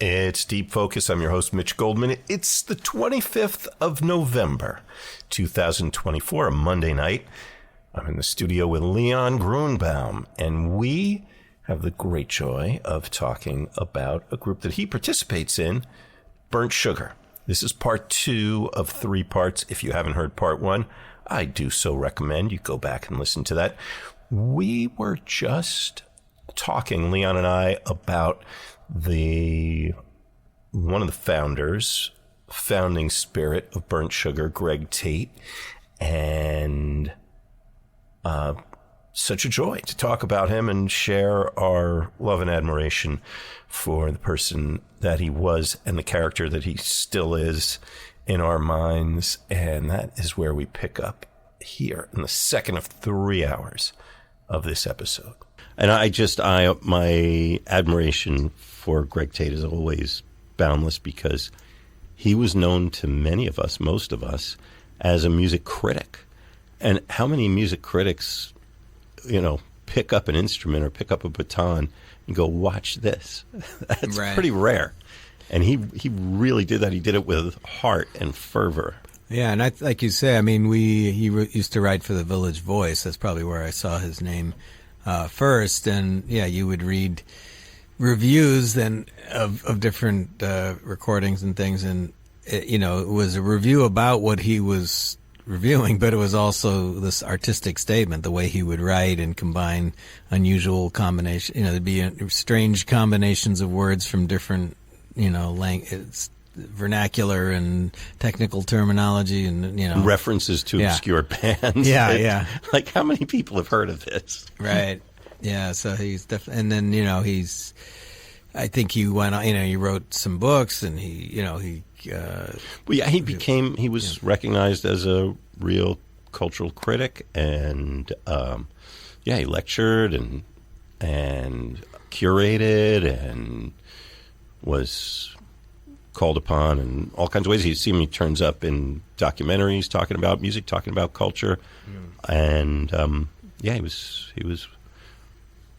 It's Deep Focus. I'm your host, Mitch Goldman. It's the 25th of November, 2024, a Monday night. I'm in the studio with Leon Gruenbaum, and we have the great joy of talking about a group that he participates in, Burnt Sugar. This is part 2 of 3 parts. If you haven't heard part 1, I do so recommend you go back and listen to that. We were just talking, Leon and I, about one of the founding spirit of Burnt Sugar, Greg Tate, and such a joy to talk about him and share our love and admiration for the person that he was and the character that he still is in our minds. And that is where we pick up here in the second of 3 hours of this episode. And my admiration for Greg Tate is always boundless because he was known to many of us, most of us, as a music critic. And how many music critics, pick up an instrument or pick up a baton and go, watch this? That's right. Pretty rare. And he really did that. He did it with heart and fervor. Yeah, and like you say, he used to write for the Village Voice. That's probably where I saw his name first. And yeah, you would read reviews of different recordings and things, and it was a review about what he was reviewing, but it was also this artistic statement, the way he would write and combine unusual combinations. There'd be strange combinations of words from different, vernacular and technical terminology, and references to obscure bands. Yeah. Like, how many people have heard of this? Right. Yeah. So he's definitely, and then I think he went on. He wrote some books, and he was recognized as a real cultural critic, and he lectured and curated and was called upon in all kinds of ways. He turns up in documentaries talking about music, talking about culture, and he was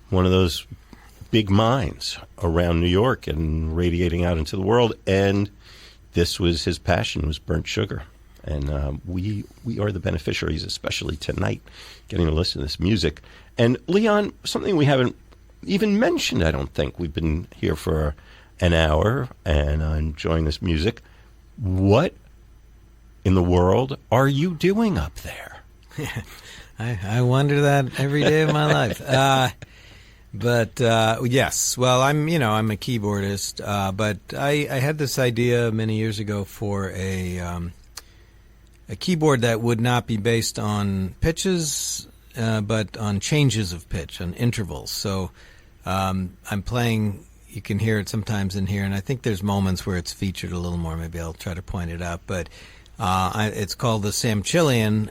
one of those big minds around New York and radiating out into the world. And this was his passion, was burnt sugar. And we are the beneficiaries, especially tonight, getting to listen to this music. And Leon, something we haven't even mentioned, I don't think. We've been here for an hour and enjoying this music. What in the world are you doing up there? I wonder that every day of my life. But yes, well, I'm a keyboardist, but I had this idea many years ago for a keyboard that would not be based on pitches, but on changes of pitch, on intervals. So I'm playing. You can hear it sometimes in here, and I think there's moments where it's featured a little more. Maybe I'll try to point it out, but it's called the samchillian,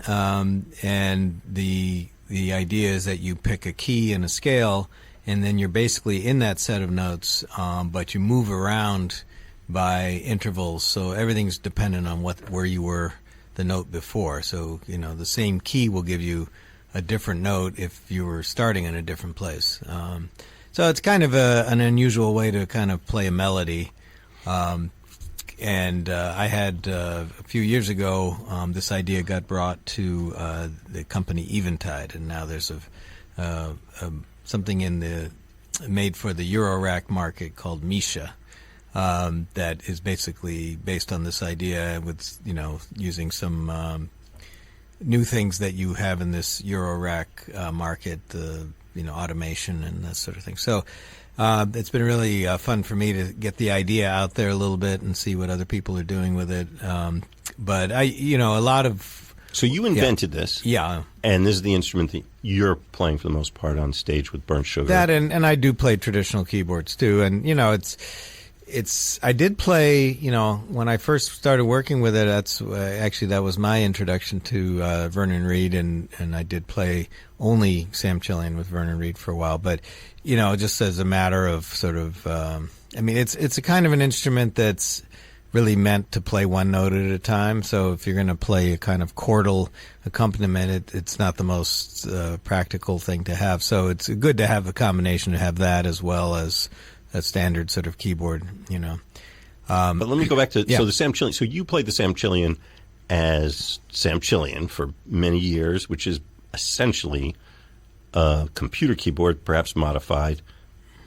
and the idea is that you pick a key and a scale, and then you're basically in that set of notes, but you move around by intervals. So everything's dependent on where you were the note before. So, the same key will give you a different note if you were starting in a different place. So it's kind of an unusual way to kind of play a melody. And I had, a few years ago, this idea got brought to the company Eventide, and now there's something made for the Eurorack market called Misha, that is basically based on this idea with, using some new things that you have in this Eurorack market, automation and that sort of thing. So it's been really fun for me to get the idea out there a little bit and see what other people are doing with it. But a lot of... So you invented this. Yeah. And this is the instrument that you're playing for the most part on stage with Burnt Sugar. That, and I do play traditional keyboards too. And, I did play, when I first started working with it, that was my introduction to Vernon Reid, and I did play only samchillian with Vernon Reid for a while. But, just as a matter of sort of, it's a kind of an instrument that's really meant to play one note at a time. So if you're going to play a kind of chordal accompaniment, it's not the most practical thing to have. So it's good to have a combination, to have that as well as a standard sort of keyboard, you know. But let me go back to so the samchillian. So you played the samchillian as samchillian for many years, which is essentially a computer keyboard, perhaps modified,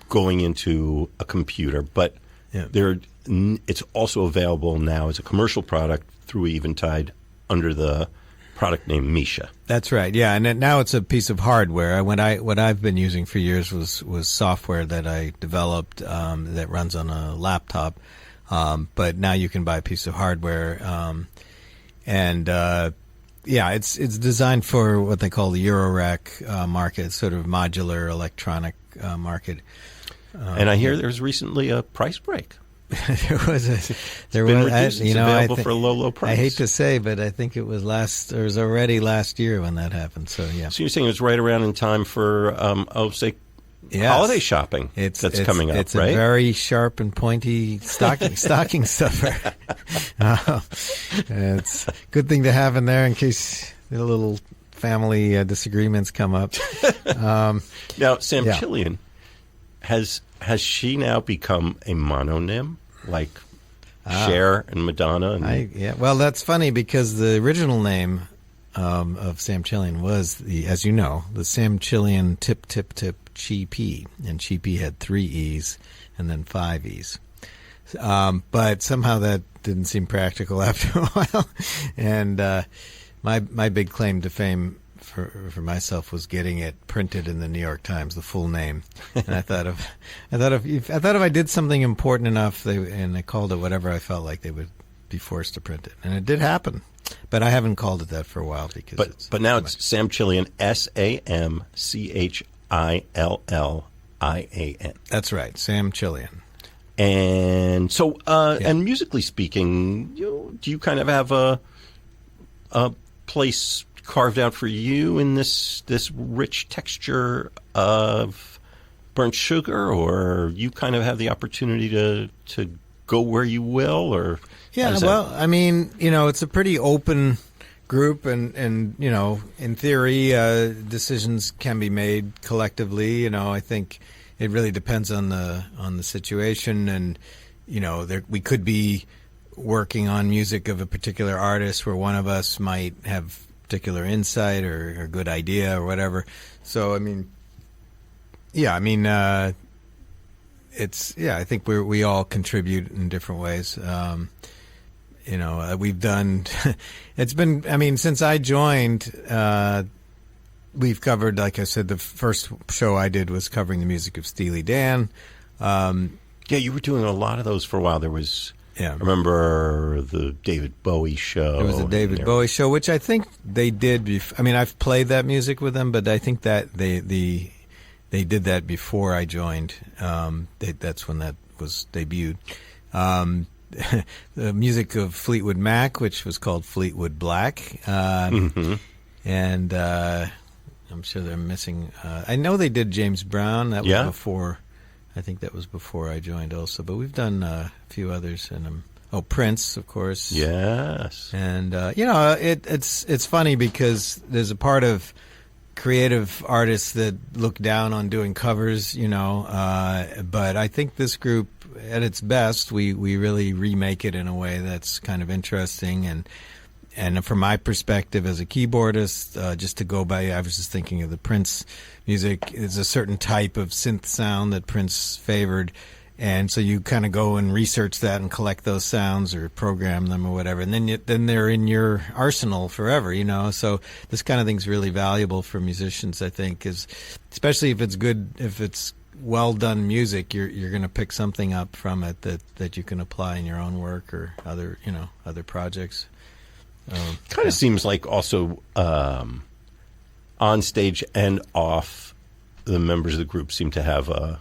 going into a computer. But it's also available now as a commercial product through Eventide under the product name Misha. That's right. Yeah, and now it's a piece of hardware. What I've been using for years was software that I developed that runs on a laptop. But now you can buy a piece of hardware, it's designed for what they call the Eurorack market, sort of modular electronic market. And I hear there's recently a price break. There was, you know, available for a low price. I hate to say, but I think it was already last year when that happened. So yeah. So you're saying it was right around in time for holiday shopping that's coming up, it's right? It's a very sharp and pointy stocking stuffer. It's a good thing to have in there in case the little family disagreements come up. Now, samchillian, has she now become a mononym like Cher and Madonna? Well, that's funny because the original name of samchillian was as you know, the samchillian tip tip tip Chi-P, and Chi-P had 3 E's and then 5 E's. But somehow that didn't seem practical after a while. And my big claim to fame for myself was getting it printed in the New York Times, the full name. And I thought if I did something important enough, and I called it whatever I felt like, they would be forced to print it, and it did happen. But I haven't called it that for a while because. But now it's samchillian, SAMCHILLIAN. That's right, samchillian. And so, and musically speaking, do you kind of have a place carved out for you in this rich texture of burnt sugar, or you kind of have the opportunity to go where you will, or I mean, you know, it's a pretty open group, and you know, in theory, decisions can be made collectively. You know, I think it really depends on the situation, and you know, we could be working on music of a particular artist where one of us might have particular insight or good idea or whatever. So I mean, I think we all contribute in different ways. You know, we've done. It's been. I mean, since I joined, we've covered. Like I said, the first show I did was covering the music of Steely Dan. You were doing a lot of those for a while. There was. Yeah. I remember the David Bowie show. There was a David Bowie show, which I think they did. I mean, I've played that music with them, but I think that they did that before I joined. That's when that was debuted. The music of Fleetwood Mac, which was called Fleetwood Black. And I'm sure they're missing. I know they did James Brown. That was before. I think that was before I joined also. But we've done a few others. And Prince, of course. Yes. And, you know, it's funny because there's a part of creative artists that look down on doing covers, you know, but I think this group, at its best, we really remake it in a way that's kind of interesting. And from my perspective as a keyboardist, just to go by, I was just thinking of the Prince music. There's a certain type of synth sound that Prince favored, and so you kind of go and research that and collect those sounds or program them or whatever, and then they're in your arsenal forever, you know. So this kind of thing's really valuable for musicians, I think, is especially if it's good, if it's well done music, you're going to pick something up from it that you can apply in your own work or other projects. Kind of seems like also on stage and off, the members of the group seem to have a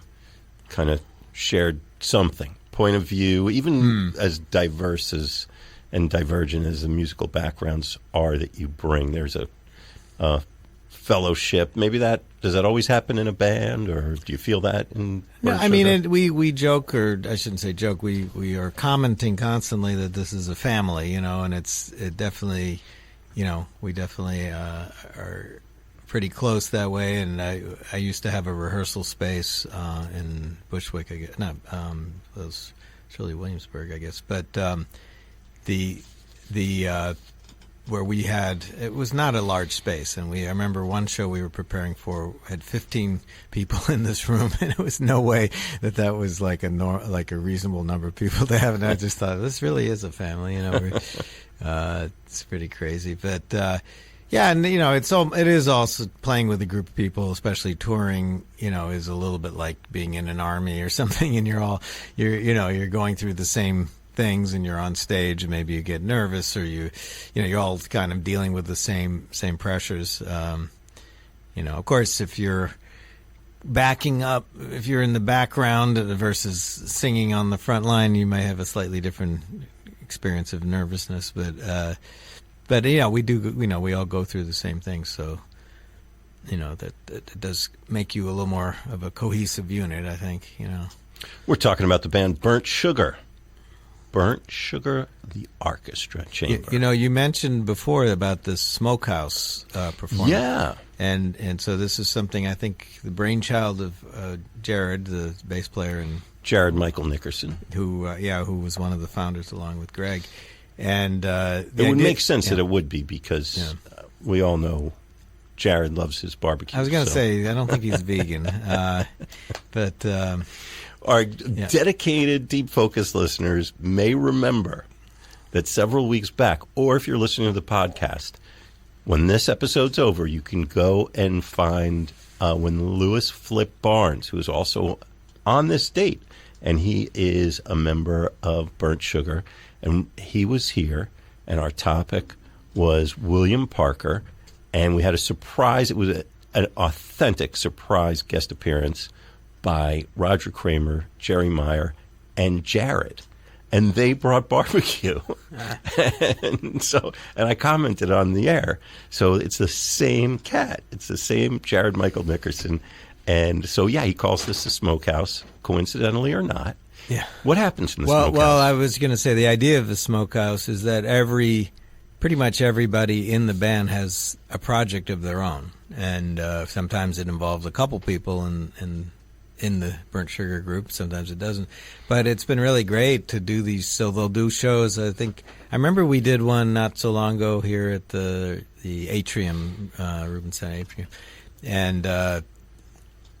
kind of shared something, point of view, even as diverse as and divergent as the musical backgrounds are that you bring. There's a fellowship. Maybe does that always happen in a band, or do you feel that in? No, I mean, we joke, or I shouldn't say joke. We are commenting constantly that this is a family, you know, and it definitely, you know, we definitely are pretty close that way, and I used to have a rehearsal space in Bushwick, I guess. Not it was Shirley Williamsburg, I guess, but the where we had, it was not a large space, and I remember one show we were preparing for had 15 people in this room, and it was no way that was like a reasonable number of people to have. And I just thought, this really is a family, it's pretty crazy, but yeah, and it is also playing with a group of people, especially touring. Is a little bit like being in an army or something, and you're going through the same things, and you're on stage, and maybe you get nervous, or you're all kind of dealing with the same pressures. Of course, if you're backing up, if you're in the background versus singing on the front line, you may have a slightly different experience of nervousness. But we do. We all go through the same things, so that it does make you a little more of a cohesive unit, I think. We're talking about the band Burnt Sugar. Burnt Sugar The Arkestra Chamber. You mentioned before about the Smokehouse performance. Yeah. And so this is something, I think, the brainchild of Jared, the bass player, and Jared Michael Nickerson, who was one of the founders along with Greg. And it would make sense that it would be, because we all know Jared loves his barbecue. I was going to say, I don't think he's vegan, but our dedicated Deep Focus listeners may remember that several weeks back, or if you're listening to the podcast, when this episode's over, you can go and find when Louis Flip Barnes, who is also on this date, and he is a member of Burnt Sugar, and he was here, and our topic was William Parker, and we had a surprise. It was an authentic surprise guest appearance by Roger Kramer, Jerry Meyer, and Jared. And they brought barbecue. and I commented on the air. So it's the same cat. It's the same Jared Michael Nickerson. And so, he calls this the Smokehouse, coincidentally or not. Yeah. What happens in the Smokehouse? Well, I was going to say the idea of the Smokehouse is that pretty much everybody in the band has a project of their own. And sometimes it involves a couple people in the Burnt Sugar group. Sometimes it doesn't. But it's been really great to do these. So they'll do shows. I remember we did one not so long ago here at the Atrium, Rubin Center Atrium. And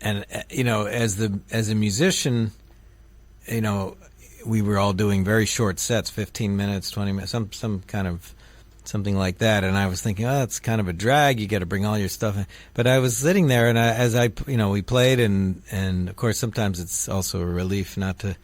as a musician, we were all doing very short sets, 15 minutes, 20 minutes, some kind of something like that. And I was thinking, it's kind of a drag. You got to bring all your stuff in. But I was sitting there, and we played, and of course sometimes it's also a relief not to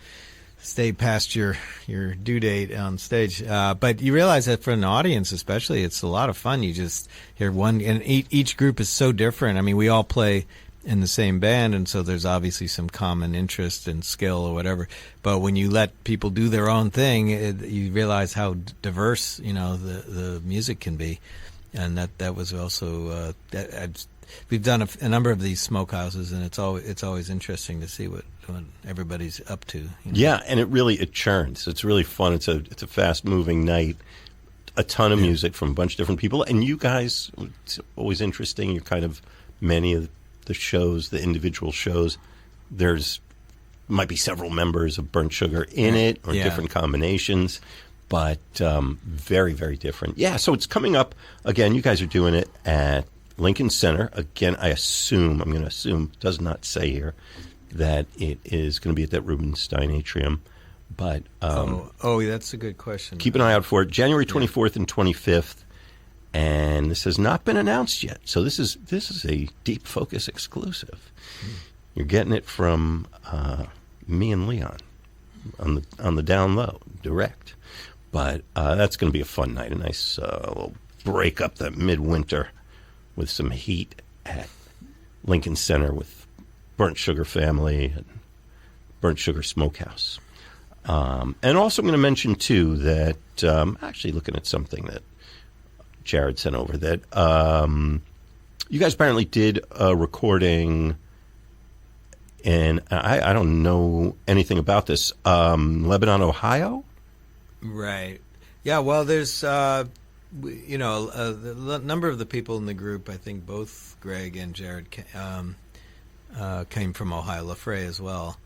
stay past your due date on stage. But you realize that for an audience, especially, it's a lot of fun. You just hear one, and each group is so different. I mean, we all play in the same band, and so there's obviously some common interest and skill or whatever. But when you let people do their own thing, you realize how diverse the music can be, and that was also we've done a number of these Smokehouses, and it's always interesting to see what everybody's up to. Yeah, and it churns. It's really fun. It's a fast moving night. A ton of music from a bunch of different people, and you guys, it's always interesting. You're kind of many of the shows, the individual shows, might be several members of Burnt Sugar in it, or different combinations, but very, very different. Yeah, so it's coming up. Again, you guys are doing it at Lincoln Center. Again, I'm going to assume, does not say here, that it is going to be at that Rubinstein Atrium. But that's a good question. Keep an eye out for it. January 24th and 25th. And this has not been announced yet. So this is a Deep Focus exclusive. You're getting it from me and Leon on the down low, direct. But that's going to be a fun night, a nice little break up the midwinter with some heat at Lincoln Center with Burnt Sugar family and Burnt Sugar Smokehouse. And also I'm going to mention, too, that actually looking at something that Jared sent over, that you guys apparently did a recording, and I don't know anything about this, Lebanon, Ohio? Right. Yeah, well, there's The number of the people in the group, I think both Greg and Jared came from Ohio, LaFrey as well.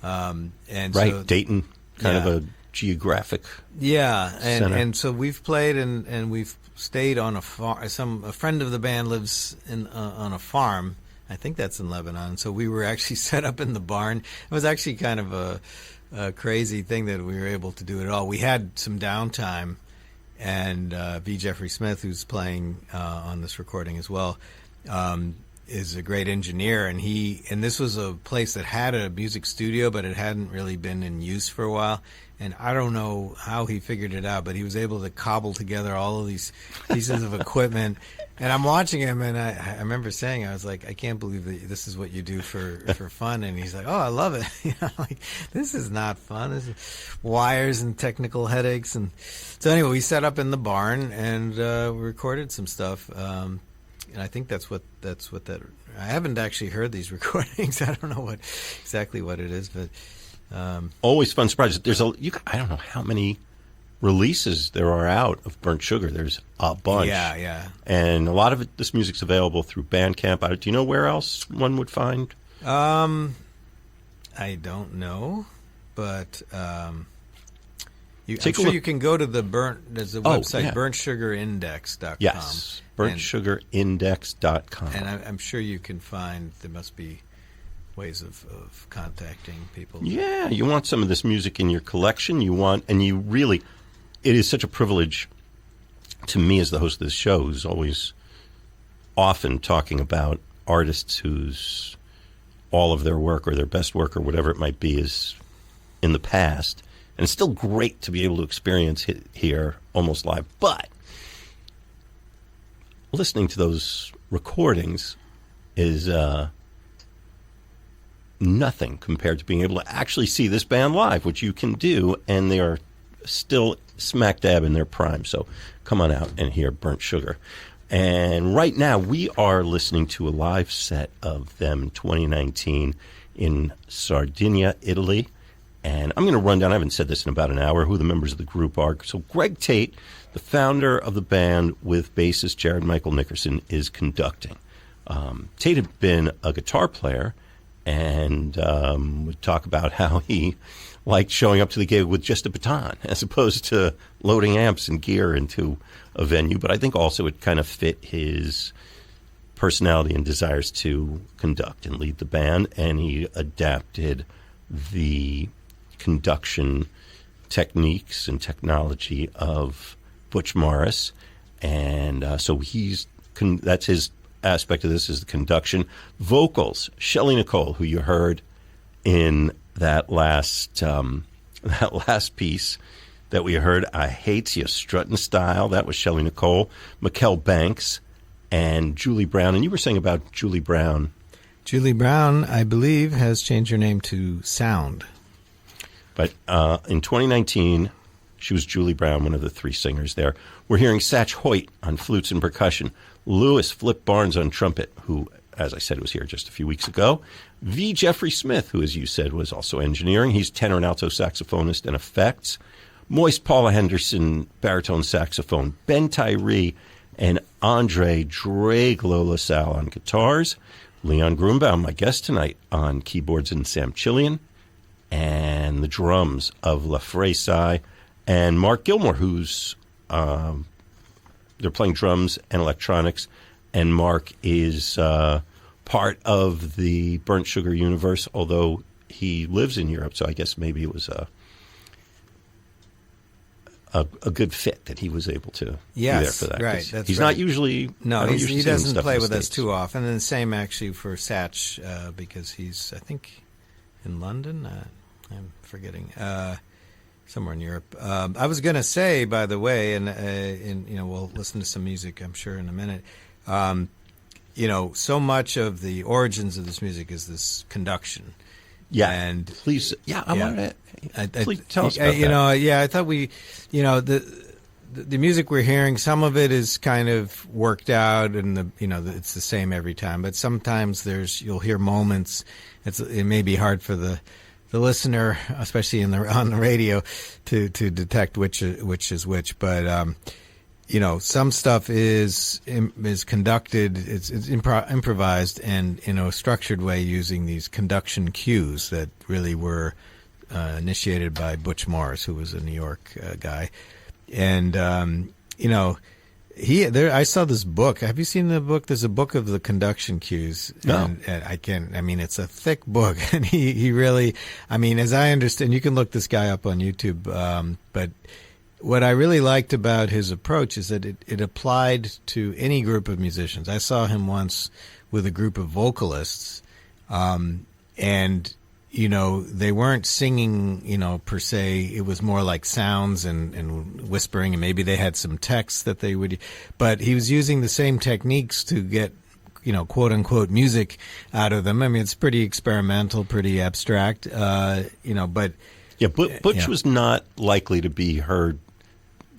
And right, so, Dayton, kind of a geographic center. And so we've played and we've stayed on a farm. A friend of the band lives on a farm. I think that's in Lebanon. So we were actually set up in the barn. It was actually kind of a crazy thing that we were able to do it all. We had some downtime, and V. Jeffrey Smith, who's playing on this recording as well, is a great engineer, and this was a place that had a music studio, but it hadn't really been in use for a while. And I don't know how he figured it out, but he was able to cobble together all of these pieces of equipment. And I'm watching him, and I remember saying, I was like, I can't believe that this is what you do for fun. And he's like, oh, I love it. Like, this is not fun. This is wires and technical headaches. And so anyway, we set up in the barn and we recorded some stuff. And I think that's what that. I haven't actually heard these recordings. I don't know exactly what it is, but always fun surprises. I don't know how many releases there are out of Burnt Sugar. There's a bunch. Yeah. And a lot of this music's available through Bandcamp. Do you know where else one would find? I don't know, but I'm sure you can go to there's a website, burntsugarindex.com. Yes, burntsugarindex.com. And I'm sure you can find, there must be ways of contacting people. Yeah, you want some of this music in your collection. It is such a privilege to me as the host of this show, who's always often talking about artists whose all of their work or their best work or whatever it might be is in the past. And it's still great to be able to experience it here almost live. But listening to those recordings is nothing compared to being able to actually see this band live, which you can do, and they are still smack dab in their prime. So come on out and hear Burnt Sugar. And right now we are listening to a live set of them in 2019 in Sardinia, Italy. And I'm going to run down, I haven't said this in about an hour, who the members of the group are. So Greg Tate, the founder of the band with bassist Jared Michael Nickerson, is conducting. Tate had been a guitar player and would talk about how he liked showing up to the gig with just a baton as opposed to loading amps and gear into a venue. But I think also it kind of fit his personality and desires to conduct and lead the band, and he adapted the conduction techniques and technology of Butch Morris. And so that's his aspect of this, is the conduction. Vocals, Shelley Nicole, who you heard in that last piece that we heard, I Hates Ya Struttin' Style. That was Shelley Nicole. Mikkel Banks and Julie Brown. And you were saying about Julie Brown. Julie Brown, I believe, has changed her name to Sound. But in 2019, she was Julie Brown, one of the three singers there. We're hearing Satch Hoyt on flutes and percussion. Lewis Flip Barnes on trumpet, who, as I said, was here just a few weeks ago. V. Jeffrey Smith, who, as you said, was also engineering. He's tenor and alto saxophonist and effects. Moist Paula Henderson, baritone saxophone. Ben Tyree and Andre Drake Lola Sal on guitars. Leon Gruenbaum, my guest tonight, on keyboards and samchillian. And the drums of LaFrey and Mark Gilmore, who's they're playing drums and electronics, and Mark is part of the Burnt Sugar universe, although he lives in Europe, so I guess maybe it was a good fit that he was able to be there for that. Right, that's he's right. Not usually... No, he doesn't play with us States. too often, and the same actually for Satch, because he's, I think, in London. I'm forgetting. Somewhere in Europe. I was going to say, by the way, and we'll listen to some music, I'm sure, in a minute. So much of the origins of this music is this conduction. Yeah, and please. Yeah, I wanted to. Please tell us about that. I thought the music we're hearing, some of it is kind of worked out, and it's the same every time. But sometimes you'll hear moments. It may be hard for the listener, especially on the radio, to detect which is which. But some stuff is conducted, it's improvised and in a structured way using these conduction cues that really were initiated by Butch Morris, who was a New York guy. And, I saw this book. Have you seen the book? There's a book of the conduction cues. No. And it's a thick book. And he really, as I understand, you can look this guy up on YouTube, but what I really liked about his approach is that it applied to any group of musicians. I saw him once with a group of vocalists, and they weren't singing, per se. It was more like sounds and whispering, and maybe they had some text that they would. But he was using the same techniques to get, quote unquote, music out of them. It's pretty experimental, pretty abstract, but. Yeah, Butch was not likely to be heard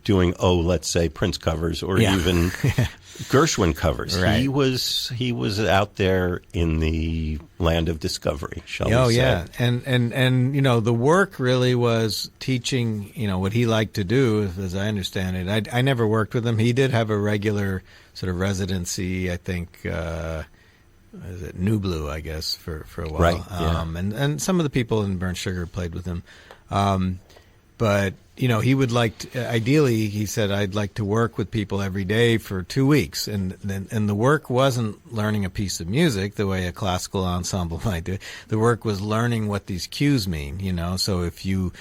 doing, let's say Prince covers or even Gershwin covers. Right. He was out there in the land of discovery, shall we say. Oh, yeah. And the work really was teaching, what he liked to do, as I understand it. I never worked with him. He did have a regular sort of residency, I think, is it New Blue, I guess, for a while. Right, yeah. And some of the people in Burnt Sugar played with him. But, he would ideally, he said, I'd like to work with people every day for 2 weeks. And the work wasn't learning a piece of music the way a classical ensemble might do. The work was learning what these cues mean, So if you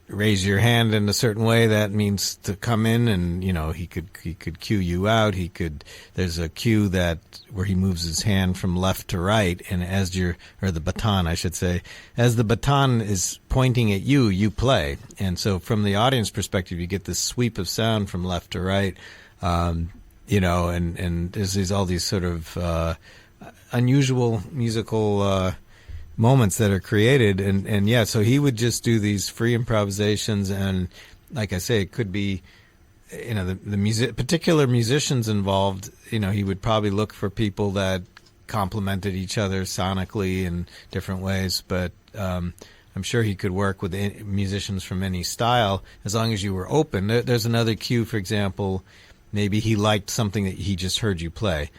raise your hand in a certain way, that means to come in, and he could cue you out. There's a cue where he moves his hand from left to right, and or the baton, I should say, as the baton is pointing at you, you play. And so from the audience perspective, you get this sweep of sound from left to right, and there's all these sort of unusual musical moments that are created, and so he would just do these free improvisations, and like I say, it could be, the particular musicians involved. He would probably look for people that complemented each other sonically in different ways, but I'm sure he could work with musicians from any style as long as you were open. There's another cue, for example, maybe he liked something that he just heard you play,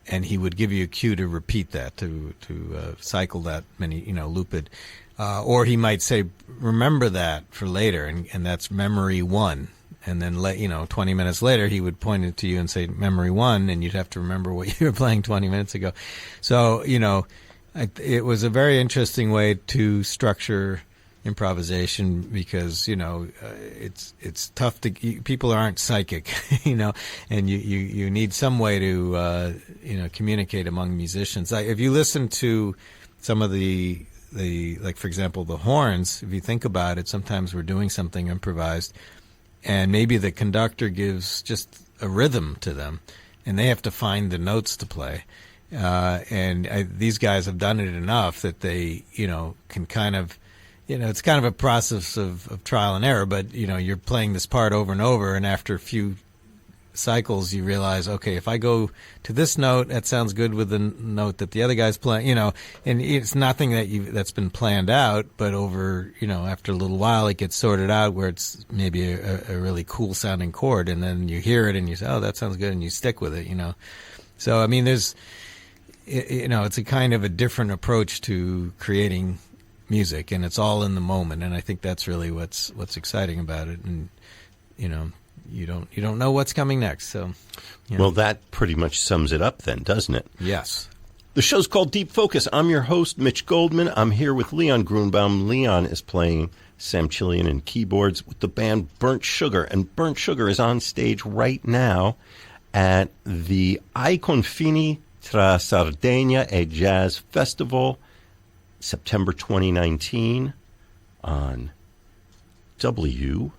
and he would give you a cue to repeat that, to cycle that many, loop it. Or he might say, remember that for later, and that's memory 1. And then, 20 minutes later, he would point it to you and say, memory 1, and you'd have to remember what you were playing 20 minutes ago. So, it was a very interesting way to structure improvisation, because it's tough to, people aren't psychic, and you need some way to communicate among musicians. If you listen to some of the like, for example, the horns, if you think about it, sometimes we're doing something improvised, and maybe the conductor gives just a rhythm to them, and they have to find the notes to play. These guys have done it enough that they can kind of, it's kind of a process of trial and error, but, you're playing this part over and over, and after a few cycles, you realize, okay, if I go to this note, that sounds good with the note that the other guy's playing, and it's nothing that's been planned out, but over, after a little while, it gets sorted out where it's maybe a really cool sounding chord, and then you hear it and you say, oh, that sounds good, and you stick with it, So, there's, it's a kind of a different approach to creating music, and it's all in the moment, and I think that's really what's exciting about it. And you don't know what's coming next. So, well, that pretty much sums it up, then, doesn't it? Yes. The show's called Deep Focus. I'm your host, Mitch Goldman. I'm here with Leon Gruenbaum. Leon is playing samchillian and keyboards with the band Burnt Sugar, and Burnt Sugar is on stage right now at the Ai Confini tra Sardegna e Jazz Festival, September 2019, on WKCR.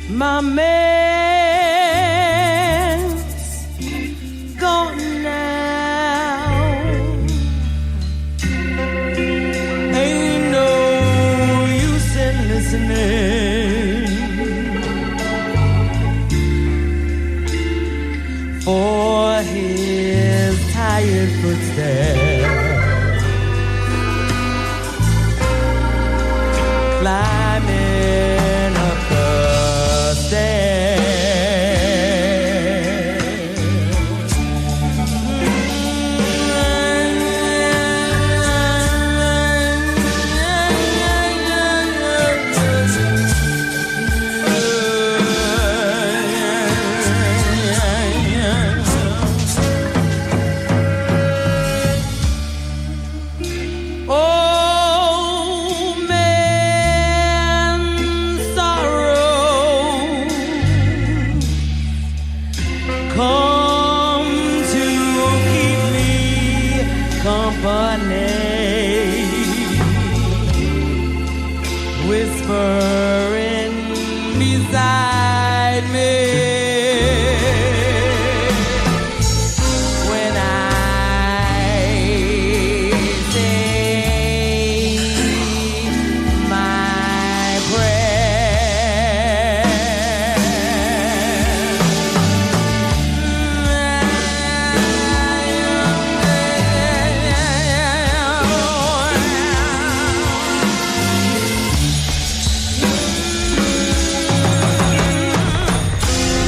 My man's gone now. Ain't no use in listening for his tired footsteps climbing up the stairs. Oh, man, sorrow, come to keep me company, whispering beside me when I say my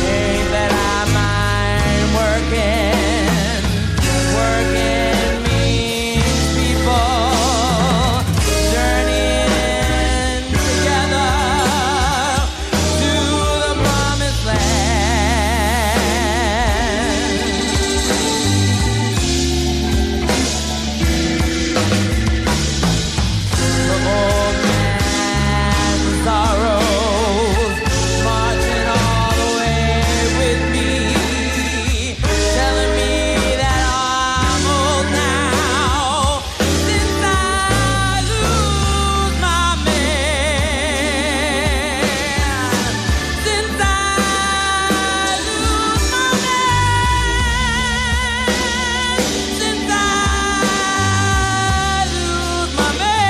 ain't that I mind working means people journeying together to the promised land. The old man's sorrows marching all the way with me, telling me that I'm old now since I lose my man. Since I lose my man. Since I lose my man.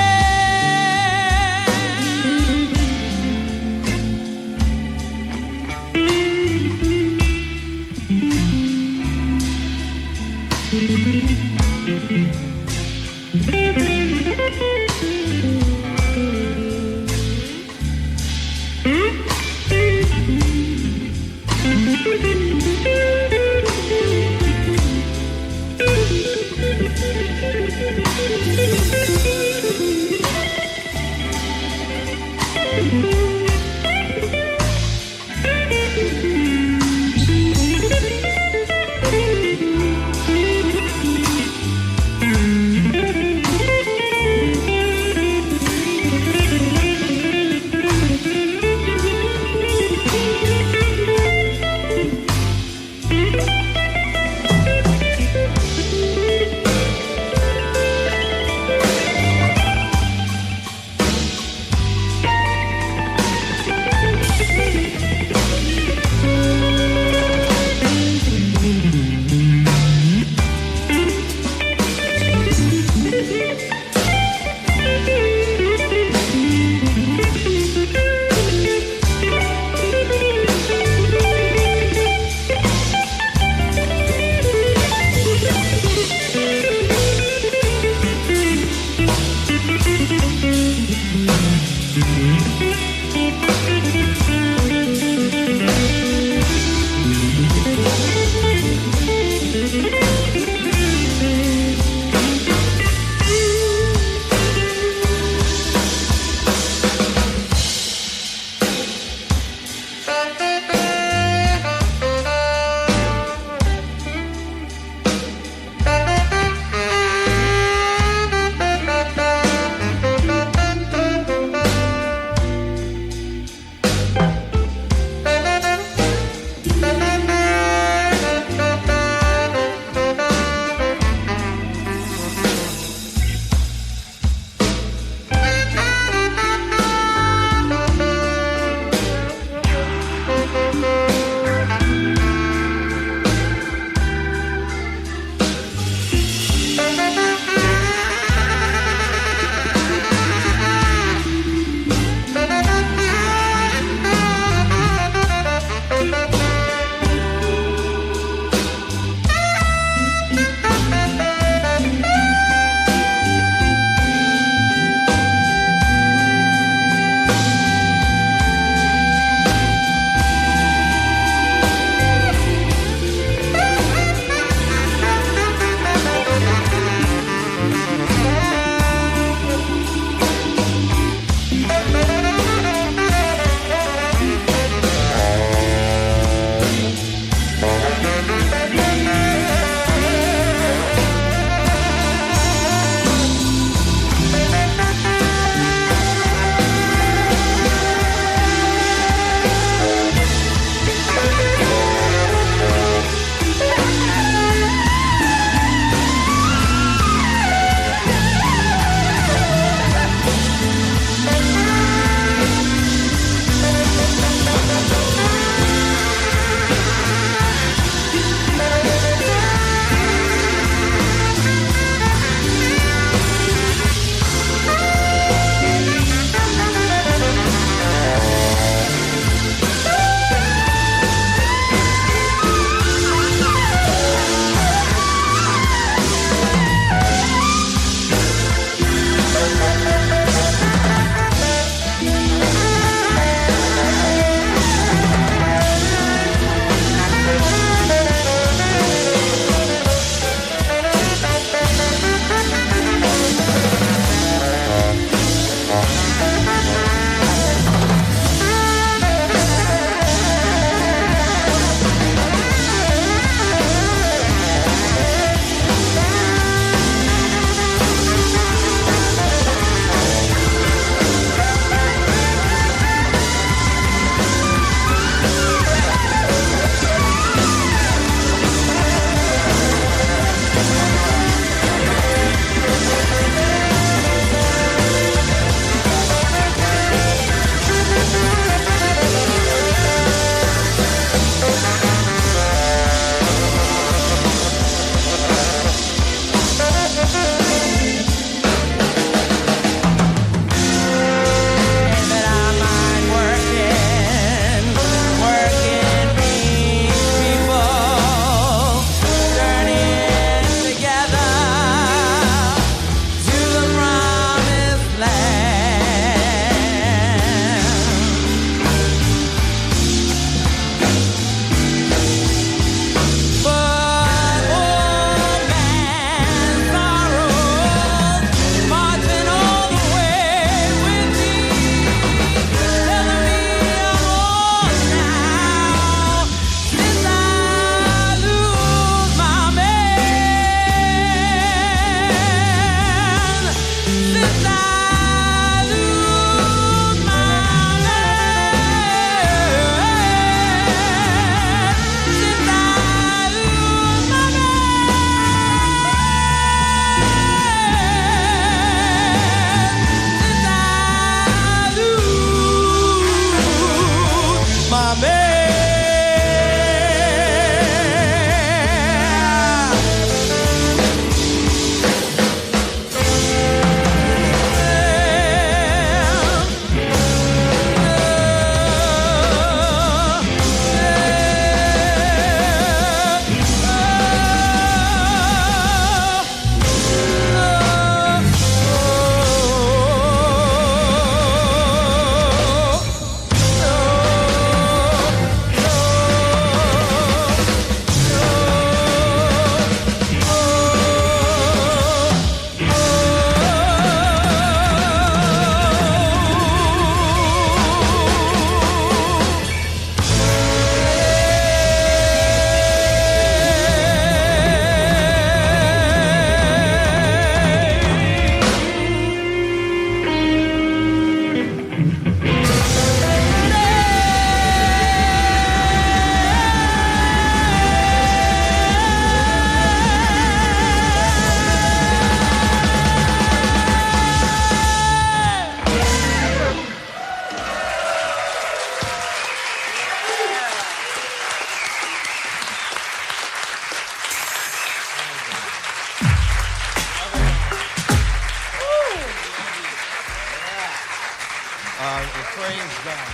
Praise God.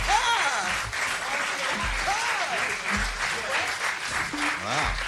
Wow.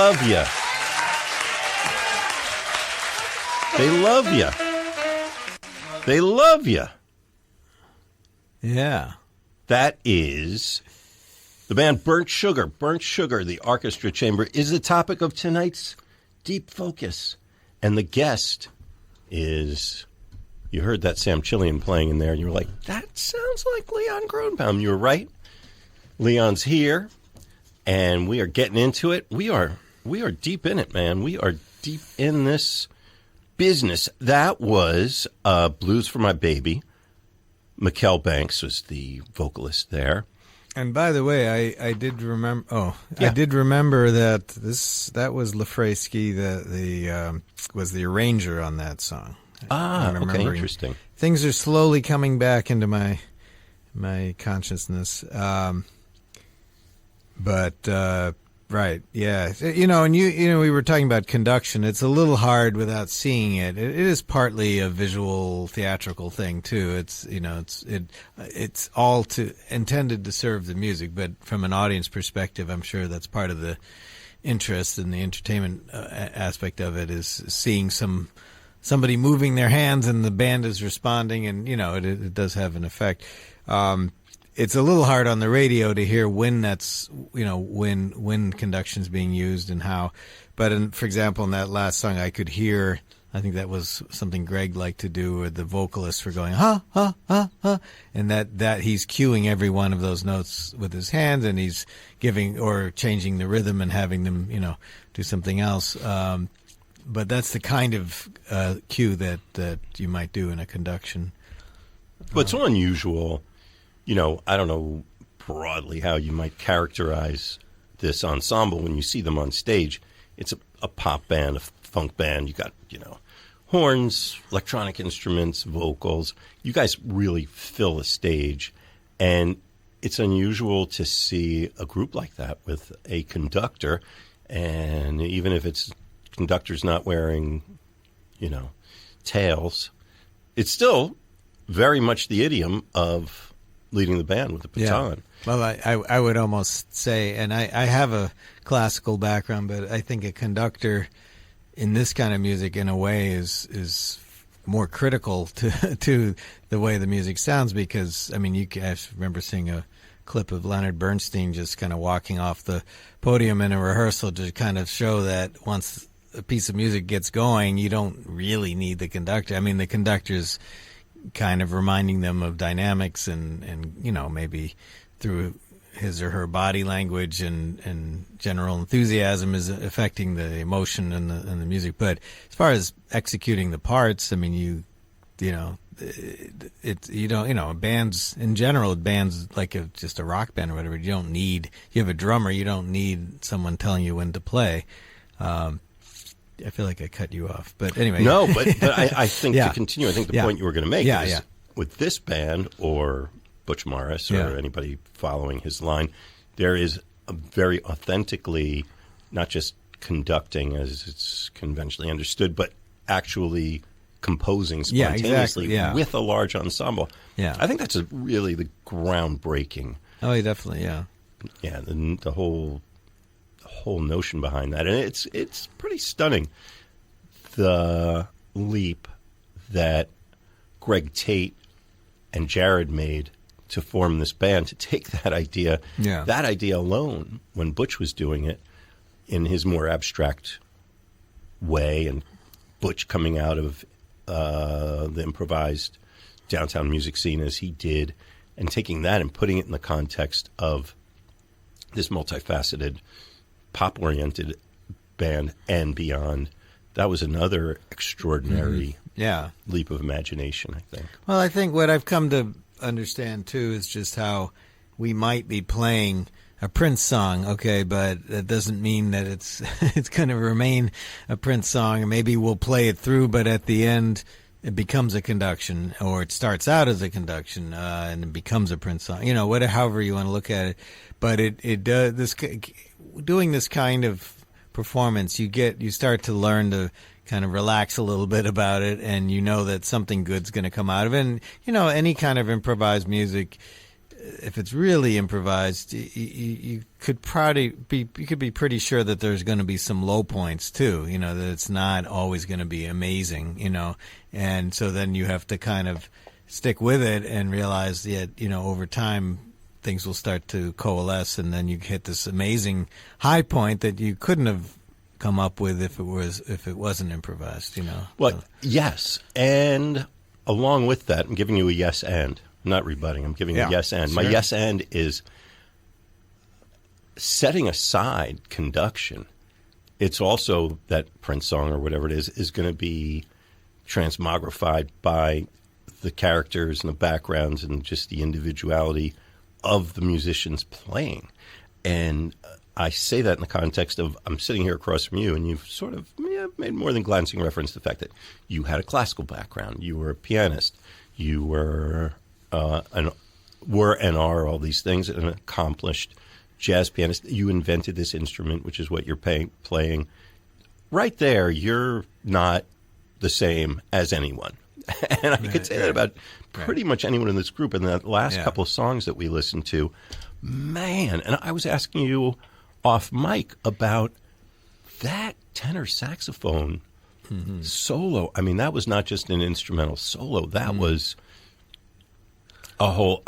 love you. They love you. They love you. Yeah. That is the band Burnt Sugar. Burnt Sugar, the Arkestra Chamber, is the topic of tonight's Deep Focus. And the guest is, you heard that samchillian playing in there, and you were like, that sounds like Leon Gruenbaum. You were right. Leon's here, and we are getting into it. We are deep in it, man. We are deep in this business. That was Blues for My Baby. Mikkel Banks was the vocalist there. And by the way, I did remember. Oh, Yeah. I did remember that that was Lafresky was the arranger on that song. Ah, I'm okay, remembering. interesting. Things are slowly coming back into my consciousness. Right, yeah, and we were talking about conduction. It's a little hard without seeing it. It is partly a visual theatrical thing too. It's all intended to serve the music, but from an audience perspective, I'm sure that's part of the interest and the entertainment aspect of it is seeing somebody moving their hands and the band is responding, and it does have an effect. It's a little hard on the radio to hear when that's when conduction's being used and how. But for example, in that last song, I could hear. I think that was something Greg liked to do, where the vocalists were going ha ha ha ha, and that he's cueing every one of those notes with his hands, and he's giving or changing the rhythm and having them do something else. But that's the kind of cue that you might do in a conduction. But it's unusual. I don't know broadly how you might characterize this ensemble when you see them on stage. It's a pop band, a funk band. You got, horns, electronic instruments, vocals. You guys really fill a stage. And it's unusual to see a group like that with a conductor. And even if it's conductor's not wearing, tails, it's still very much the idiom of leading the band with the baton. Yeah. Well, I would almost say, and I have a classical background, but I think a conductor in this kind of music, in a way, is more critical to the way the music sounds, because, I remember seeing a clip of Leonard Bernstein just kind of walking off the podium in a rehearsal to kind of show that once a piece of music gets going, you don't really need the conductor. The conductor's kind of reminding them of dynamics and maybe through his or her body language and general enthusiasm is affecting the emotion and the music. But as far as executing the parts, bands in general, bands like just a rock band or whatever, you have a drummer, you don't need someone telling you when to play. I feel like I cut you off, but anyway. No, but I think Yeah. to continue, I think the point you were going to make is Yeah. with this band or Butch Morris or anybody following his line, there is a very authentically not just conducting as it's conventionally understood, but actually composing spontaneously with a large ensemble. Yeah. I think that's really the groundbreaking. Oh, yeah, definitely, yeah. Yeah, the whole notion behind that, and it's pretty stunning, the leap that Greg Tate and Jared made to form this band, to take that idea alone, when Butch was doing it in his more abstract way, and Butch coming out of the improvised downtown music scene as he did, and taking that and putting it in the context of this multifaceted pop-oriented band and beyond. That was another extraordinary leap of imagination, I think. Well, I think what I've come to understand, too, is just how we might be playing a Prince song, okay, but that doesn't mean that it's going to remain a Prince song. And maybe we'll play it through, but at the end it becomes a conduction, or it starts out as a conduction and it becomes a Prince song. However you want to look at it. But it does doing this kind of performance, you start to learn to kind of relax a little bit about it, and that something good's going to come out of it. And any kind of improvised music, if it's really improvised, you could be pretty sure that there's going to be some low points too. That it's not always going to be amazing. And so then you have to kind of stick with it and realize that over time things will start to coalesce, and then you hit this amazing high point that you couldn't have come up with if it wasn't improvised. Well, yes, and along with that, I'm giving you a yes and. I'm not rebutting. I'm giving you a yes and. Sure. My yes and is setting aside conduction. It's also that Prince song or whatever it is going to be transmogrified by the characters and the backgrounds and just the individuality of the musicians playing. And I say that in the context of I'm sitting here across from you, and you've sort of made more than glancing reference to the fact that you had a classical background. You were a pianist. You were and are all these things, an accomplished jazz pianist. You invented this instrument, which is what you're playing. Right there, you're not the same as anyone. And I could say that about pretty much anyone in this group. And the last couple of songs that we listened to, man, and I was asking you off mic about that tenor saxophone solo. I mean, that was not just an instrumental solo. That was a whole,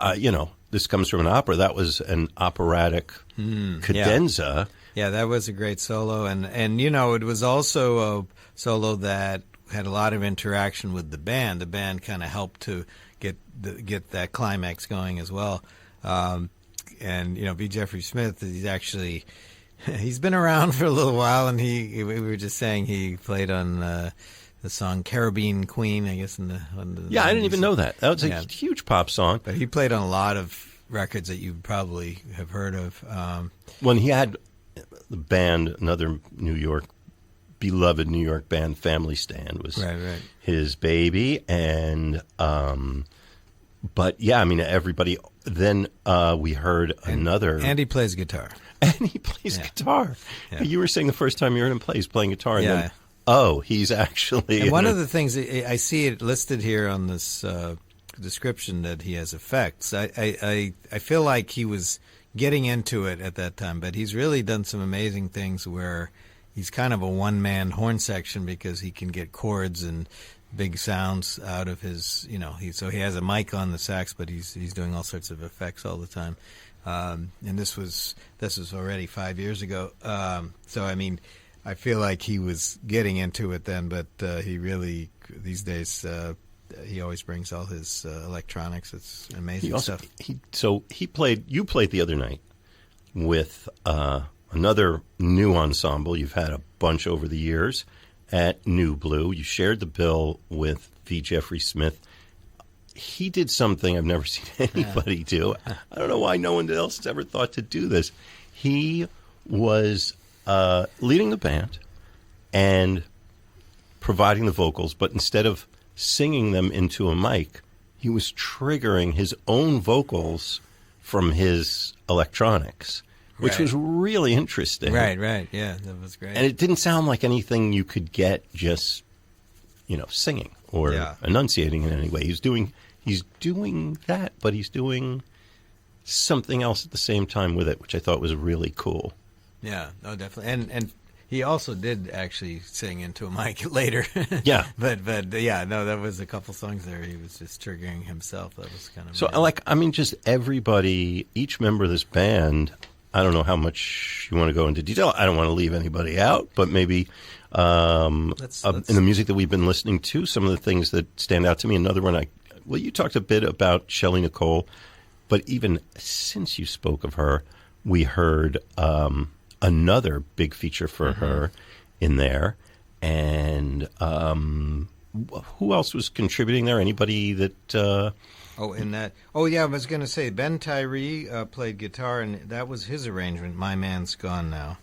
this comes from an opera. That was an operatic cadenza. Yeah, that was a great solo. And it was also a solo that had a lot of interaction with the band. The band kind of helped to get that climax going as well. And B. Jeffrey Smith, he's been around for a little while, and we were just saying he played on the song Caribbean Queen, I guess. I didn't even know that. That was a huge pop song. But he played on a lot of records that you probably have heard of. When he had the band, another beloved New York band, Family Stand, was his baby. And but yeah, I mean, everybody. Then we heard another. And he plays guitar. And he plays guitar. Yeah. You were saying the first time you heard him play, he's playing guitar. And then, he's actually. And one of the things, I see it listed here on this description that he has effects. I feel like he was getting into it at that time, but he's really done some amazing things where he's kind of a one-man horn section because he can get chords and big sounds out of his, so he has a mic on the sax, but he's doing all sorts of effects all the time. And this was already 5 years ago. So I mean, I feel like he was getting into it then, but he really these days he always brings all his electronics. It's amazing stuff. You played the other night with another new ensemble. You've had a bunch over the years at New Blue. You shared the bill with V. Jeffrey Smith. He did something I've never seen anybody do. I don't know why no one else has ever thought to do this. He was leading the band and providing the vocals, but instead of singing them into a mic, he was triggering his own vocals from his electronics, which was really interesting. Right. Yeah, that was great. And it didn't sound like anything you could get just, singing or enunciating in any way. He's doing that, but he's doing something else at the same time with it, which I thought was really cool. Yeah, no, definitely. And he also did actually sing into a mic later. Yeah. but that was a couple songs there. He was just triggering himself. That was kind of just everybody, each member of this band. I don't know how much you want to go into detail. I don't want to leave anybody out, but maybe in the music that we've been listening to, some of the things that stand out to me. Another one, you talked a bit about Shelley Nicole, but even since you spoke of her, we heard another big feature for her in there. And who else was contributing there? Anybody that... I was going to say Ben Tyree played guitar, and that was his arrangement, My Man's Gone Now.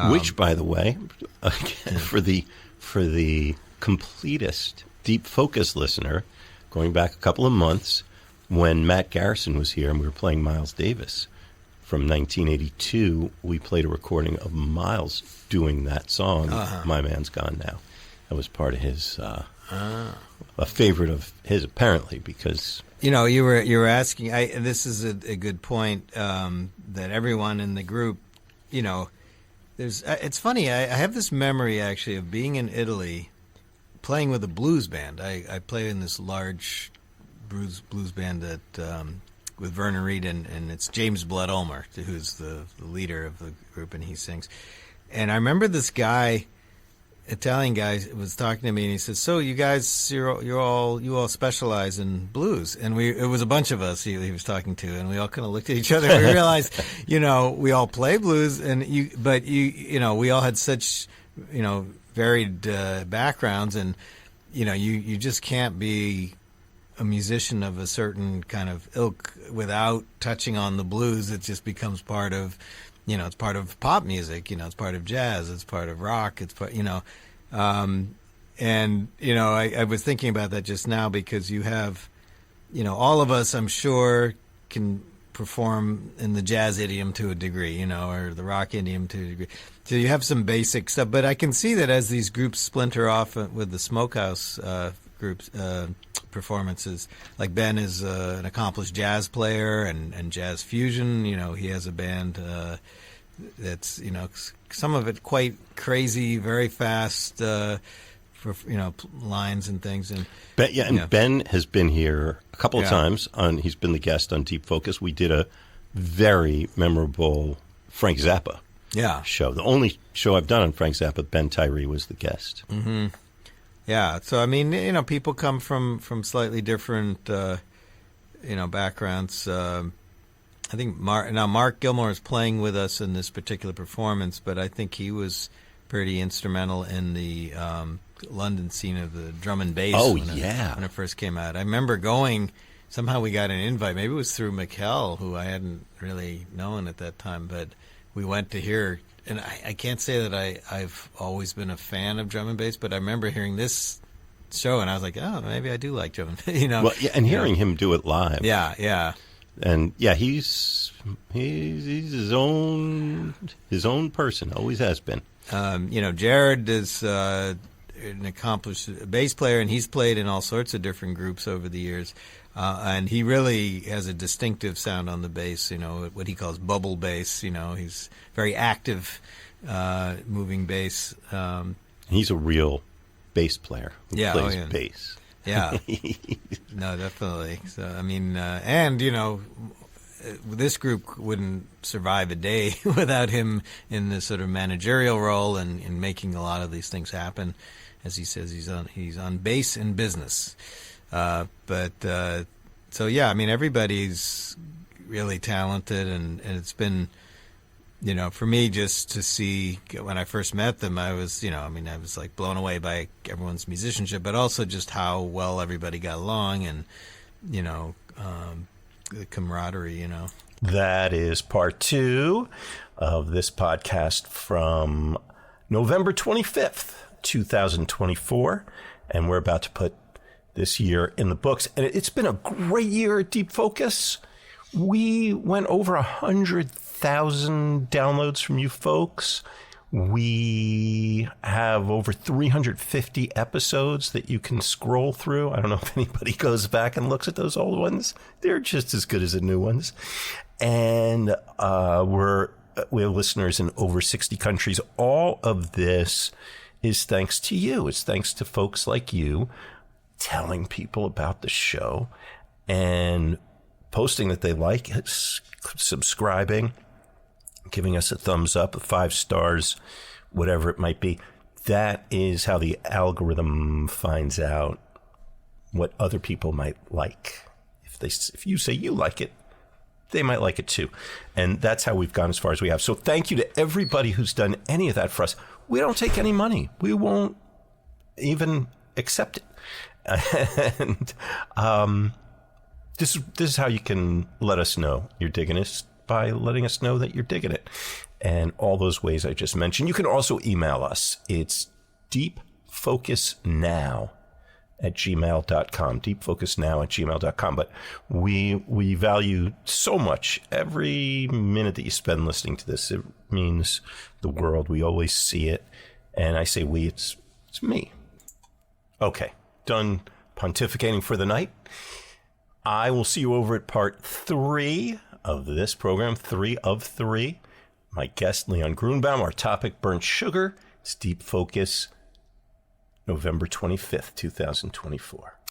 Which, by the way, again, for the completest Deep Focus listener, going back a couple of months, when Matt Garrison was here and we were playing Miles Davis from 1982, we played a recording of Miles doing that song, My Man's Gone Now. That was part of his... a favorite of his, apparently, because You were asking. This is a good point that everyone in the group, there's. It's funny. I have this memory actually of being in Italy, playing with a blues band. I play in this large blues band that with Vernon Reed and it's James Blood Ulmer, who's the leader of the group, and he sings. And I remember this guy. Italian guy was talking to me, and he said, "So you guys, you all specialize in blues?" And it was a bunch of us he was talking to, and we all kind of looked at each other. And we realized, we all play blues, and we all had such, varied backgrounds, and you just can't be a musician of a certain kind of ilk without touching on the blues. It just becomes part of. It's part of pop music, it's part of jazz, it's part of rock, it's part, I was thinking about that just now because you have, all of us, I'm sure, can perform in the jazz idiom to a degree, or the rock idiom to a degree. So you have some basic stuff, but I can see that as these groups splinter off with the Smokehouse groups, performances. Like Ben is an accomplished jazz player and jazz fusion. He has a band that's some of it quite crazy, very fast for lines and things. And Ben has been here a couple of times. He's been the guest on Deep Focus. We did a very memorable Frank Zappa show. The only show I've done on Frank Zappa, Ben Tyree was the guest. Mm-hmm. Yeah, so people come from slightly different, backgrounds. I think Mark Gilmore is playing with us in this particular performance, but I think he was pretty instrumental in the London scene of the drum and bass. When it first came out. I remember going. Somehow we got an invite. Maybe it was through Mikkel, who I hadn't really known at that time, but we went to hear. And I can't say that I've always been a fan of drum and bass, but I remember hearing this show, and I was like, oh, maybe I do like drum and bass, Well, and hearing him do it live. Yeah. And he's his own person, always has been. Jared is an accomplished bass player, and he's played in all sorts of different groups over the years. And he really has a distinctive sound on the bass, what he calls bubble bass. He's very active, moving bass. He's a real bass player who plays bass. Yeah. No, definitely. So, this group wouldn't survive a day without him in this sort of managerial role and in making a lot of these things happen. As he says, he's on bass in business. Everybody's really talented, and it's been, for me just to see when I first met them, I was, I was like blown away by everyone's musicianship, but also just how well everybody got along and, the camaraderie, That is part 2 of this podcast from November 25th, 2024, and we're about to put this year in the books. And it's been a great year at Deep Focus. We went over 100,000 downloads from you folks. We have over 350 episodes that you can scroll through. I don't know if anybody goes back and looks at those old ones. They're just as good as the new ones. And we have listeners in over 60 countries. All of this is thanks to you. It's thanks to folks like you telling people about the show and posting that they like it, subscribing, giving us a thumbs up, 5 stars, whatever it might be. That is how the algorithm finds out what other people might like. If you say you like it, they might like it too. And that's how we've gone as far as we have. So thank you to everybody who's done any of that for us. We don't take any money. We won't even accept it. And this is how you can let us know you're digging us, by letting us know that you're digging it. And all those ways I just mentioned. You can also email us. It's deepfocusnow@gmail.com. deepfocusnow@gmail.com. But we value so much every minute that you spend listening to this. It means the world. We always see it. And I say we, it's me. Okay. Done pontificating for the night. I will see you over at part 3 of this program, 3 of 3. My guest, Leon Gruenbaum. Our topic, Burnt Sugar. It's Deep Focus, November 25th, 2024.